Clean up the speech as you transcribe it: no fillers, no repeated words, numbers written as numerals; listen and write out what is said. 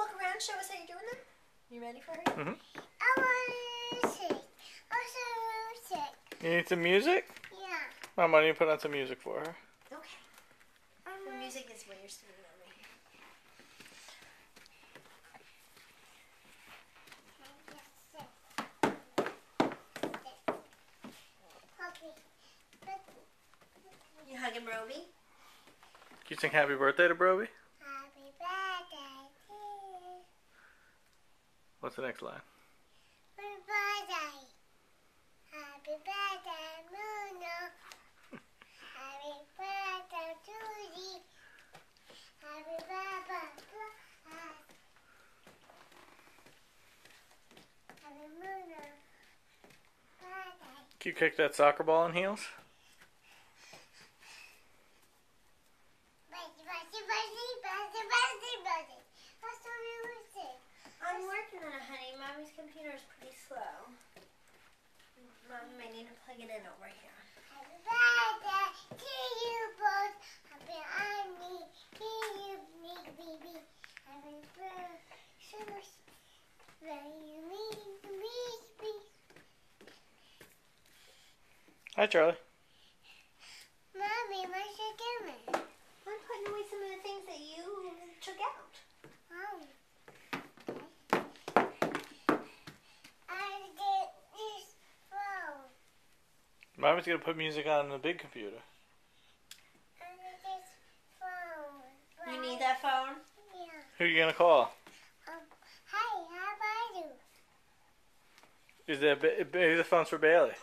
walk around, show us how you're doing them? You ready for her? Mm-hmm. I want music. Also music. You need some music? Yeah. Mom, why don't you put on some music for her? Okay. The music is what you're singing over here. You hugging Broby? Can you sing happy birthday to Broby? Happy birthday to you. What's the next line? Happy birthday. Happy birthday, Muno. Happy birthday to you. Happy birthday to us. Happy Muno. Birthday. Can you kick that soccer ball in heels? I'm working on it, honey. Mommy's computer is pretty slow. Mommy might need to plug it in over here. Happy birthday to you both. Happy Annie to you, big baby. Happy birthday. Hi, Charlie. Mommy, what you doing? I'm putting away some of the things that you took out. Oh. I did this phone. Mommy's gonna put music on the big computer. I did this phone. You need that phone? Yeah. Who are you gonna call? Hi, how about you? Is that maybe the phone's for Bailey?